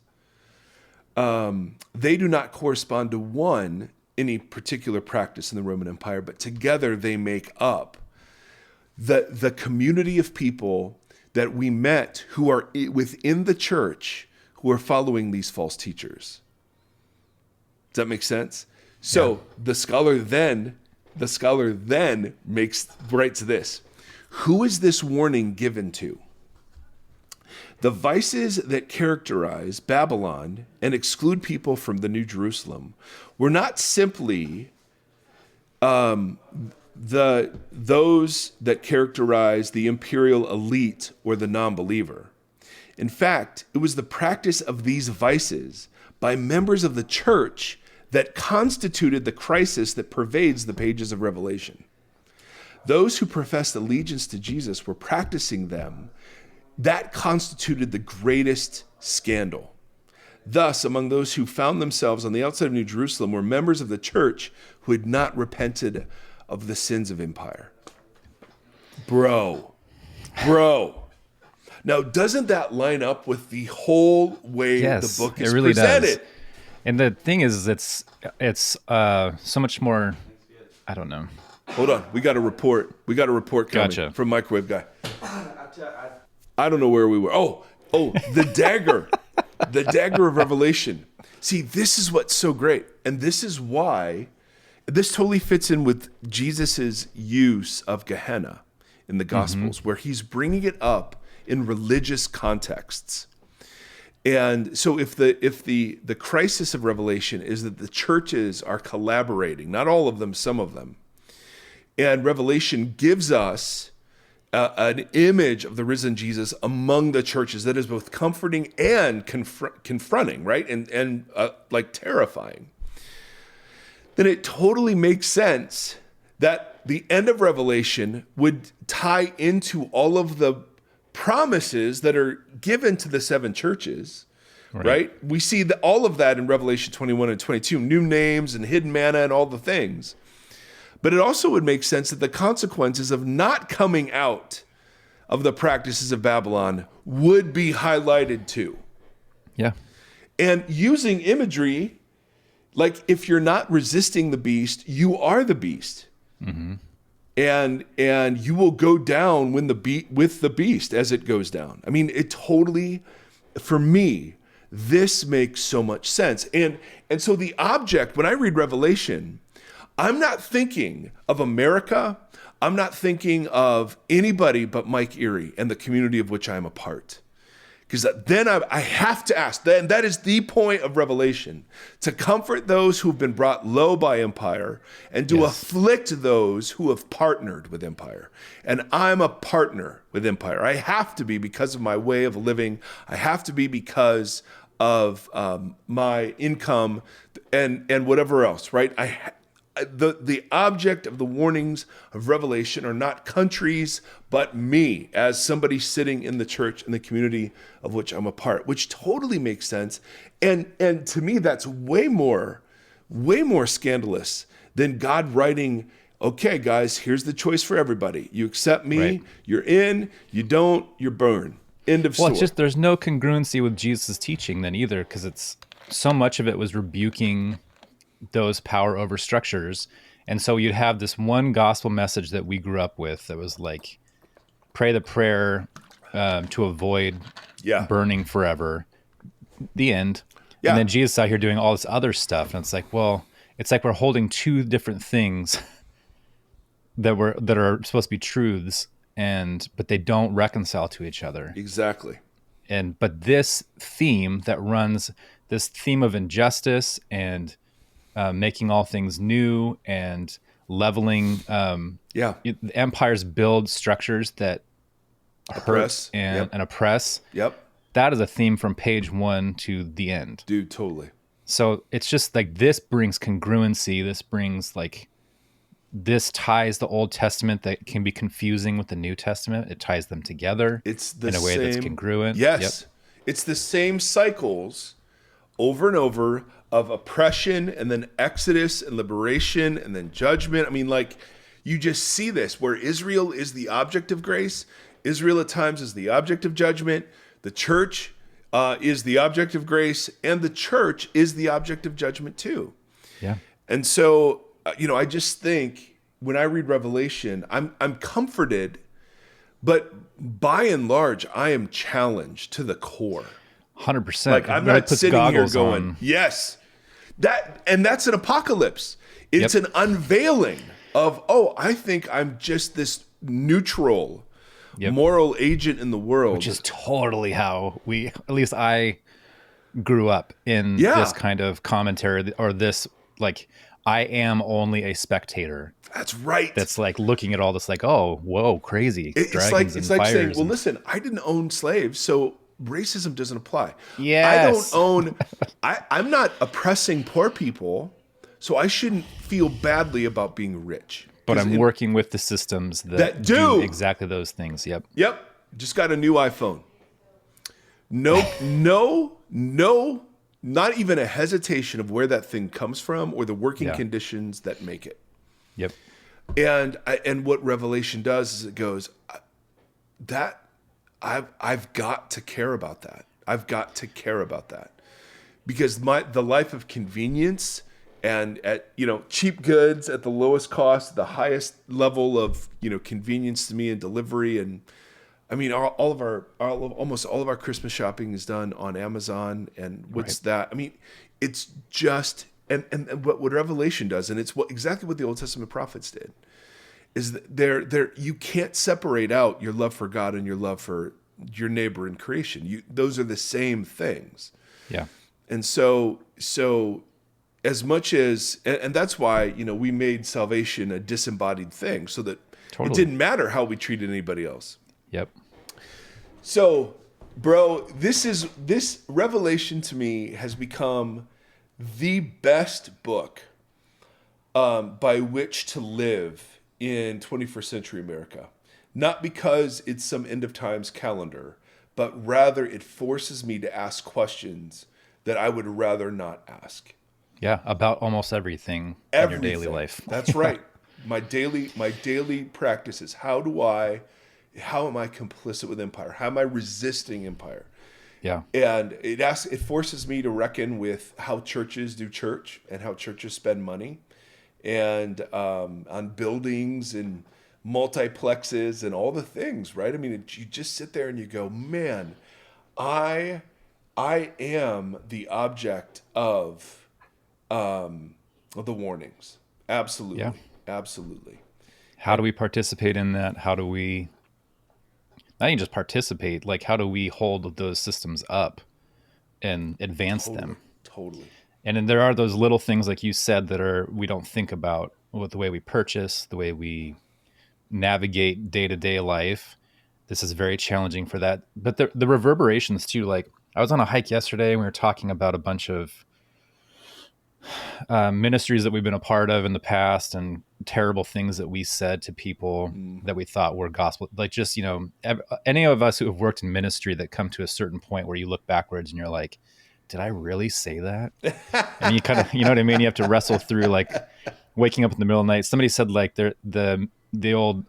They do not correspond to any particular practice in the Roman Empire, but together they make up the community of people that we met who are within the church who are following these false teachers. Does that make sense? So the scholar then writes this: who is this warning given to? The vices that characterize Babylon and exclude people from the New Jerusalem were not simply those that characterize the imperial elite or the non-believer. In fact, it was the practice of these vices by members of the church that constituted the crisis that pervades the pages of Revelation. Those who professed allegiance to Jesus were practicing them. That constituted the greatest scandal. Thus, among those who found themselves on the outside of New Jerusalem were members of the church who had not repented of the sins of empire. Bro. Now, doesn't that line up with the whole way the book is really presented? Does. And the thing is, it's so much more, I don't know. Hold on. We got a report. Coming from Microwave Guy. I don't know where we were. Oh, the dagger. The dagger of Revelation. See, this is what's so great. And this is why this totally fits in with Jesus's use of Gehenna in the Gospels, where he's bringing it up in religious contexts. And so if the crisis of Revelation is that the churches are collaborating, not all of them, some of them, and Revelation gives us an image of the risen Jesus among the churches that is both comforting and confronting, right? And like terrifying. Then it totally makes sense that the end of Revelation would tie into all of the promises that are given to the 7 churches, right? We see all of that in Revelation 21 and 22, new names and hidden manna and all the things. But it also would make sense that the consequences of not coming out of the practices of Babylon would be highlighted too. Yeah. And using imagery, like if you're not resisting the beast, you are the beast. Mm-hmm. and you will go down with the beast as it goes down. I mean, it totally, for me, this makes so much sense. And so the object, when I read Revelation, I'm not thinking of America. I'm not thinking of anybody but Mike Erre and the community of which I'm a part. Because then I have to ask, and that is the point of Revelation, to comfort those who've been brought low by empire and to afflict those who have partnered with empire. And I'm a partner with empire. I have to be because of my way of living. I have to be because of my income and whatever else, right? The object of the warnings of Revelation are not countries, but me as somebody sitting in the church in the community of which I'm a part, which totally makes sense. And to me, that's way more scandalous than God writing, okay, guys, here's the choice for everybody. You accept me, right. You're in, you don't, you're burned. End of story. Well, it's just there's no congruency with Jesus' teaching then either, because it's so much of it was rebuking those power over structures. And so you'd have this one gospel message that we grew up with that was like, pray the prayer to avoid burning forever. The end. Yeah. And then Jesus out here doing all this other stuff. And it's like, well, it's like we're holding two different things that are supposed to be truths, but they don't reconcile to each other. Exactly. But this theme that runs, this theme of injustice and making all things new and leveling. Empires build structures that oppress and oppress. Yep. That is a theme from page 1 to the end. Dude, totally. So it's just like this brings congruency. This ties the Old Testament that can be confusing with the New Testament. It ties them together in a way that's congruent. Yes. Yep. It's the same cycles over and over of oppression and then exodus and liberation and then judgment. I mean, like, you just see this where Israel is the object of grace. Israel at times is the object of judgment. The church is the object of grace, and the church is the object of judgment too. Yeah. And so, I just think when I read Revelation, I'm comforted, but by and large, I am challenged to the core. 100%. Like, I'm not sitting here going, yes. That's an apocalypse. It's an unveiling of, I think I'm just this neutral moral agent in the world. Which is totally how at least I grew up in this kind of commentary, or this, like, I am only a spectator. That's right. That's like looking at all this like, oh, whoa, crazy. It's like saying, well, listen, I didn't own slaves, so racism doesn't apply. Yes. I'm not oppressing poor people, so I shouldn't feel badly about being rich. But I'm working with the systems that do exactly those things. Yep. Just got a new iPhone. No, not even a hesitation of where that thing comes from or the working conditions that make it. Yep. And what Revelation does is it goes, that I've got to care about that. I've got to care about that because the life of convenience and at cheap goods at the lowest cost, the highest level of convenience to me and delivery, and I mean almost all of our Christmas shopping is done on Amazon. And what's that? I mean, it's just and what Revelation does, and it's exactly what the Old Testament prophets did. Is that you can't separate out your love for God and your love for your neighbor in creation. Those are the same things. Yeah. And so as much as, and that's why, we made salvation a disembodied thing so that it didn't matter how we treated anybody else. Yep. So, bro, this Revelation to me has become the best book by which to live in 21st century America. Not because it's some end of times calendar, but rather it forces me to ask questions that I would rather not ask. Yeah, about almost everything in your daily life. That's right. My daily practices. How am I complicit with empire? How am I resisting empire? Yeah. And it forces me to reckon with how churches do church and how churches spend money and on buildings and multiplexes and all the things, right? I mean, you just sit there and you go, man, I am the object of the warnings. Absolutely. Yeah. Absolutely. How do we participate in that? How do we not even just participate, like how do we hold those systems up and advance them? Totally. And then there are those little things, like you said, that we don't think about with the way we purchase, the way we navigate day-to-day life. This is very challenging for that. But the reverberations too, like I was on a hike yesterday and we were talking about a bunch of ministries that we've been a part of in the past and terrible things that we said to people that we thought were gospel. Like just, any of us who have worked in ministry that come to a certain point where you look backwards and you're like, did I really say that? And you kind of, you know what I mean? You have to wrestle through like waking up in the middle of the night. Somebody said like the old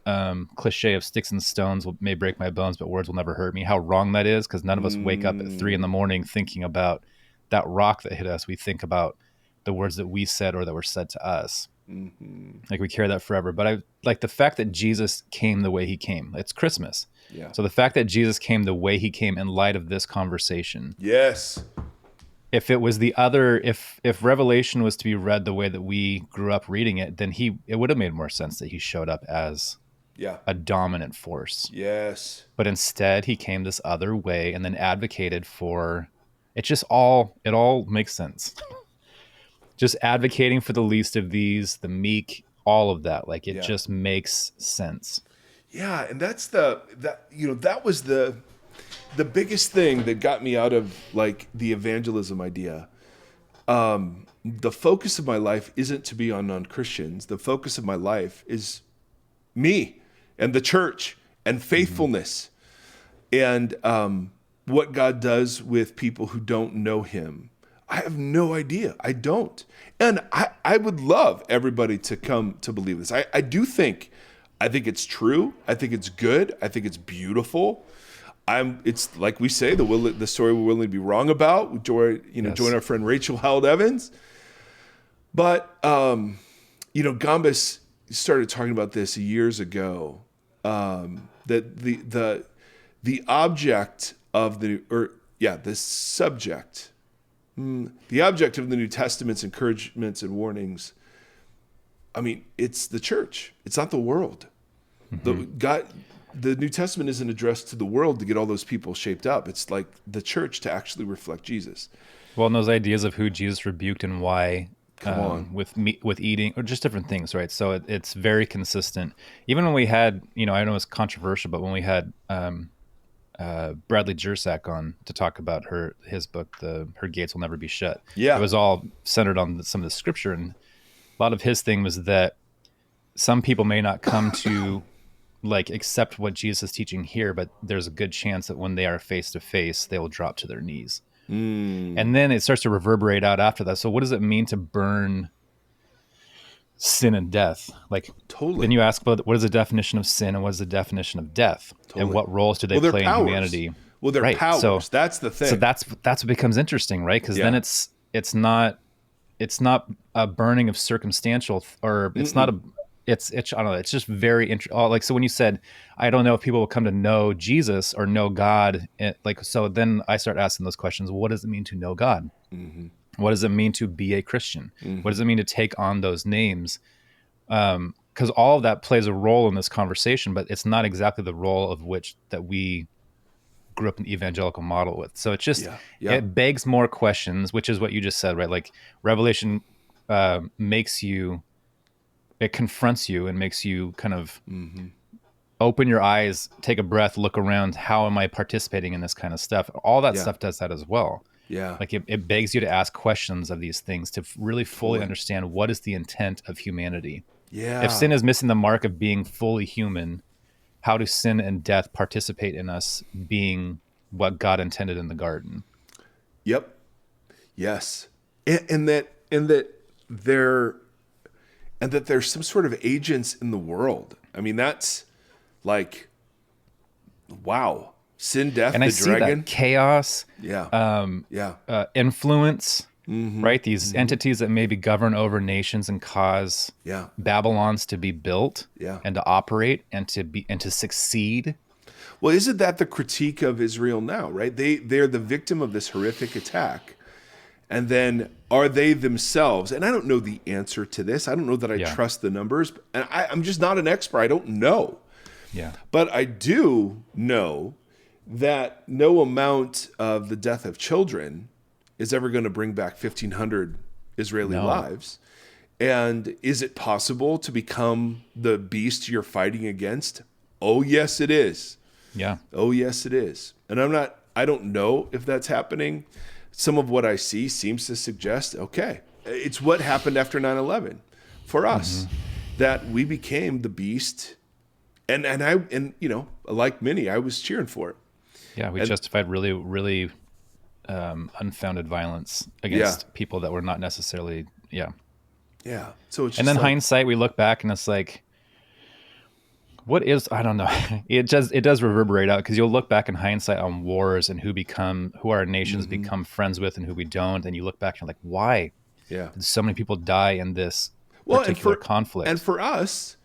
cliche of sticks and stones may break my bones, but words will never hurt me. How wrong that is. Cause none of us wake up at 3 a.m. thinking about that rock that hit us. We think about the words that we said or that were said to us. Mm-hmm. Like we carry that forever. But I like the fact that Jesus came the way he came. It's Christmas. Yeah. So the fact that Jesus came the way he came in light of this conversation. Yes. If it was the other, if Revelation was to be read the way that we grew up reading it, then it would have made more sense that he showed up as a dominant force. Yes. But instead he came this other way and then advocated for it. It all makes sense. Just advocating for the least of these, the meek, all of that. Like it just makes sense. Yeah. And that was the biggest thing that got me out of like the evangelism idea. The focus of my life isn't to be on non-Christians. The focus of my life is me and the church and faithfulness and what God does with people who don't know him. I have no idea. I don't. And I would love everybody to come to believe this. I think it's true. I think it's good. I think it's beautiful. It's like we say, the story we're willing to be wrong about. Join our friend Rachel Howell Evans. But, Gambas started talking about this years ago, that the object of the subject, the object of the New Testament's encouragements and warnings, I mean, it's the church. It's not the world. Mm-hmm. The New Testament isn't addressed to the world to get all those people shaped up. It's like the church to actually reflect Jesus. Well, and those ideas of who Jesus rebuked and why, with eating or just different things, right? So it's very consistent. Even when we had, I know it's controversial, but when we had Bradley Jersak on to talk about his book, Her Gates Will Never Be Shut. Yeah, it was all centered on some of the scripture, and a lot of his thing was that some people may not come to like accept what Jesus is teaching here, but there's a good chance that when they are face to face, they will drop to their knees. And then it starts to reverberate out after that. So what does it mean to burn sin and death? Like totally. Then you ask about what is the definition of sin and what is the definition of death, and what roles do they play in humanity? Well, they're powers. So, that's the thing. So that's what becomes interesting, right? Because then it's not a burning of circumstantial, or it's not a. It's I don't know. It's just very interesting. Like, so when you said, I don't know if people will come to know Jesus or know God, so then I start asking those questions. What does it mean to know God? Mm-hmm. What does it mean to be a Christian? Mm-hmm. What does it mean to take on those names? Because all of that plays a role in this conversation, but it's not exactly the role of which that we grew up in the evangelical model with. So it's just, it begs more questions, which is what you just said, right? Like Revelation it confronts you and makes you kind of open your eyes, take a breath, look around. How am I participating in this kind of stuff? All that stuff does that as well. Yeah. Like it begs you to ask questions of these things to really fully understand what is the intent of humanity. Yeah. If sin is missing the mark of being fully human, how do sin and death participate in us being what God intended in the garden? Yep. Yes. And that there's some sort of agents in the world. I mean, that's like, wow. Sin, death, and the I see dragon. That chaos, influence, right? These entities that maybe govern over nations and cause Babylons to be built and to operate and to succeed. Well, isn't that the critique of Israel now, right? They're the victim of this horrific attack. And then are they themselves, and I don't know the answer to this. I don't know that I trust the numbers. And I'm just not an expert. I don't know. Yeah. But I do know that no amount of the death of children is ever going to bring back 1,500 Israeli lives. And is it possible to become the beast you're fighting against? Oh, yes, it is. Yeah. Oh, yes, it is. And I don't know if that's happening. Some of what I see seems to suggest, okay, it's what happened after 9/11 for us, that we became the beast. And like many, I was cheering for it. Yeah, we justified really, really unfounded violence against people that were not necessarily, Yeah. So it's just and then hindsight, we look back and it's like, I don't know. It does reverberate out because you'll look back in hindsight on wars and who our nations become friends with and who we don't. And you look back and you're like, why did so many people die in this particular conflict? And for us,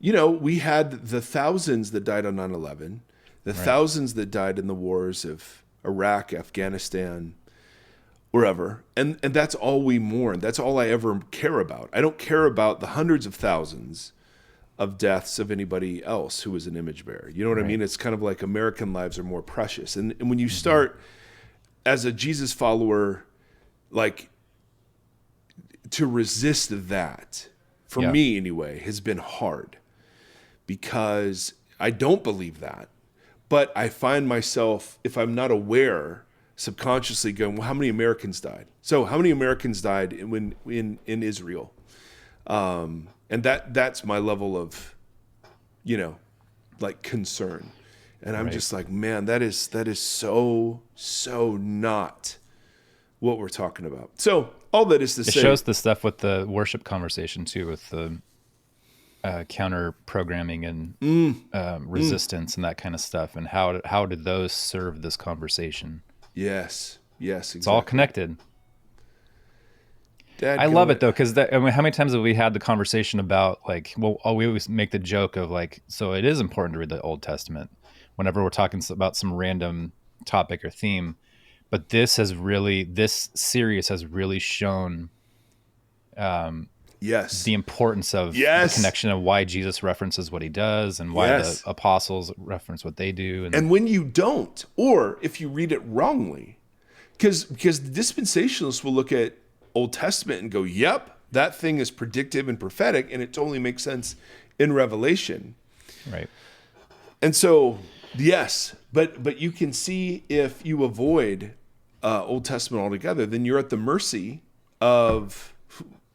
we had the thousands that died on 9/11, the thousands that died in the wars of Iraq, Afghanistan, wherever. And that's all we mourn. That's all I ever care about. I don't care about the hundreds of thousands of deaths of anybody else who was an image bearer. You know what I mean? It's kind of like American lives are more precious. And when you start as a Jesus follower, like to resist that, for me anyway, has been hard because I don't believe that. But I find myself, if I'm not aware, subconsciously going, well, how many Americans died? So how many Americans died in Israel? And that's my level of, like concern. And I'm just like, man, that is so not what we're talking about. So all that is to say, it shows the stuff with the worship conversation too, with the counter programming and resistance and that kind of stuff. And how did those serve this conversation? Yes, exactly. It's all connected. I love it though, because how many times have we had the conversation about we always make the joke of so it is important to read the Old Testament whenever we're talking about some random topic or theme, but this series has really shown the importance of the connection of why Jesus references what he does and why the apostles reference what they do. And when you don't, or if you read it wrongly, because the dispensationalists will look at Old Testament and go, yep, that thing is predictive and prophetic, and it totally makes sense in Revelation. Right. And so, yes, but you can see if you avoid Old Testament altogether, then you're at the mercy of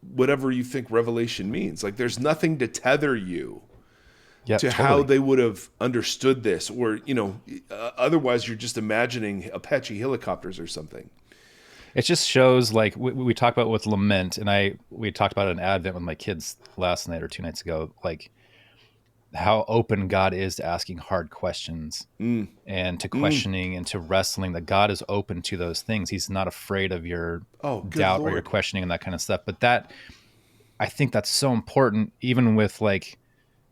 whatever you think Revelation means. Like there's nothing to tether you to how they would have understood this, or, otherwise you're just imagining Apache helicopters or something. It just shows we talk about with lament, and we talked about it in Advent with my kids last night or 2 nights ago, how open God is to asking hard questions and to questioning and to wrestling, that God is open to those things. He's not afraid of your doubt or your questioning and that kind of stuff. But I think that's so important, even with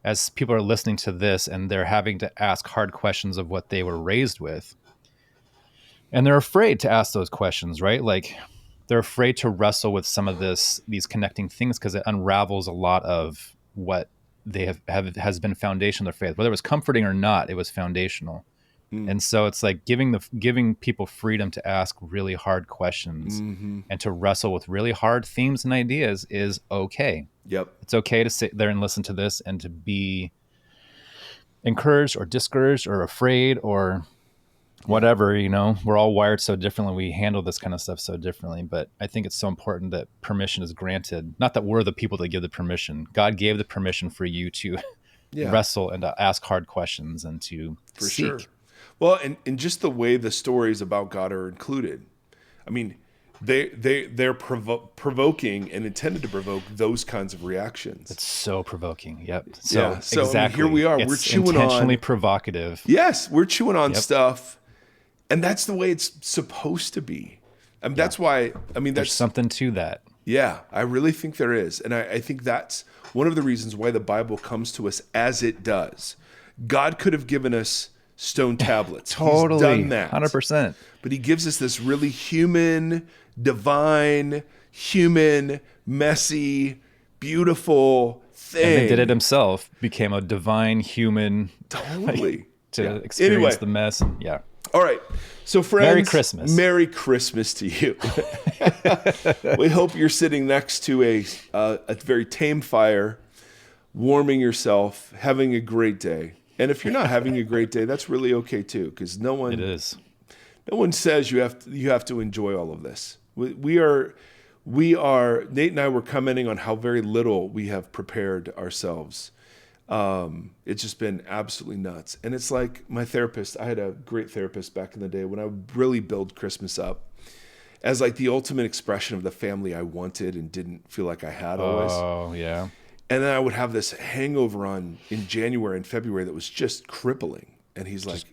as people are listening to this and they're having to ask hard questions of what they were raised with. And they're afraid to ask those questions, right? They're afraid to wrestle with some of these connecting things because it unravels a lot of what they has been foundation of their faith. Whether it was comforting or not, it was foundational. And so it's giving people freedom to ask really hard questions and to wrestle with really hard themes and ideas is okay. Yep. It's okay to sit there and listen to this and to be encouraged or discouraged or afraid or whatever, we're all wired so differently. We handle this kind of stuff so differently, but I think it's so important that permission is granted. Not that we're the people that give the permission. God gave the permission for you to wrestle and to ask hard questions and to seek. Sure. Well, and just the way the stories about God are included. I mean, they're provoking and intended to provoke those kinds of reactions. It's so provoking. Yep. So exactly. I mean, here we are. We're chewing intentionally on provocative. Yes, we're chewing on stuff. And that's the way it's supposed to be. That's why, There's that's something to that. Yeah, I really think there is. And I think that's one of the reasons why the Bible comes to us as it does. God could have given us stone tablets. Totally. He's done that. 100%. But he gives us this really human, divine, messy, beautiful thing. And then did it himself, became a divine human. Totally. To experience the mess. Yeah. All right. So friends, Merry Christmas. Merry Christmas to you. We hope you're sitting next to a very tame fire, warming yourself, having a great day. And if you're not having a great day, that's really okay too, because no one says you have to enjoy all of this. We are Nate and I were commenting on how very little we have prepared ourselves. It's just been absolutely nuts. And it's like my therapist, I had a great therapist back in the day when I would really build Christmas up as like the ultimate expression of the family I wanted and didn't feel like I had always. Oh, yeah. And then I would have this hangover in January and February that was just crippling. And he's like,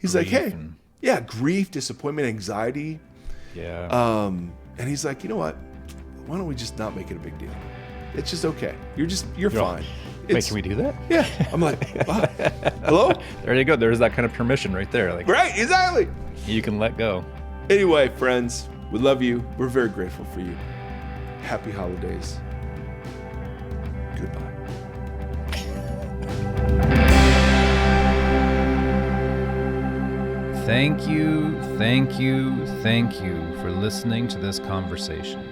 hey, yeah, grief, disappointment, anxiety. Yeah. And he's like, you know what? Why don't we just not make it a big deal? It's just okay. You're fine. Wait, can we do that? Yeah. I'm like, hello? There you go. There's that kind of permission right there. Like, right, exactly. You can let go. Anyway, friends, we love you. We're very grateful for you. Happy holidays. Goodbye. Thank you for listening to this conversation.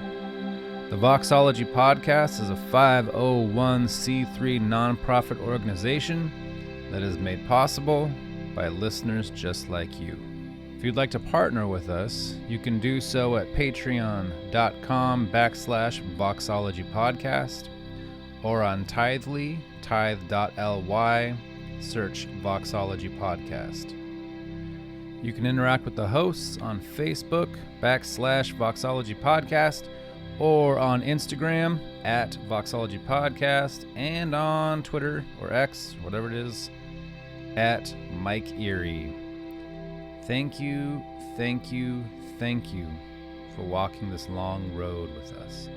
The Voxology Podcast is a 501c3 nonprofit organization that is made possible by listeners just like you. If you'd like to partner with us, you can do so at patreon.com/Voxology Podcast or on Tithely, tithe.ly, search Voxology Podcast. You can interact with the hosts on Facebook /Voxology Podcast or on Instagram at Voxology Podcast and on Twitter or X, whatever it is, at Mike Erie. Thank you for walking this long road with us.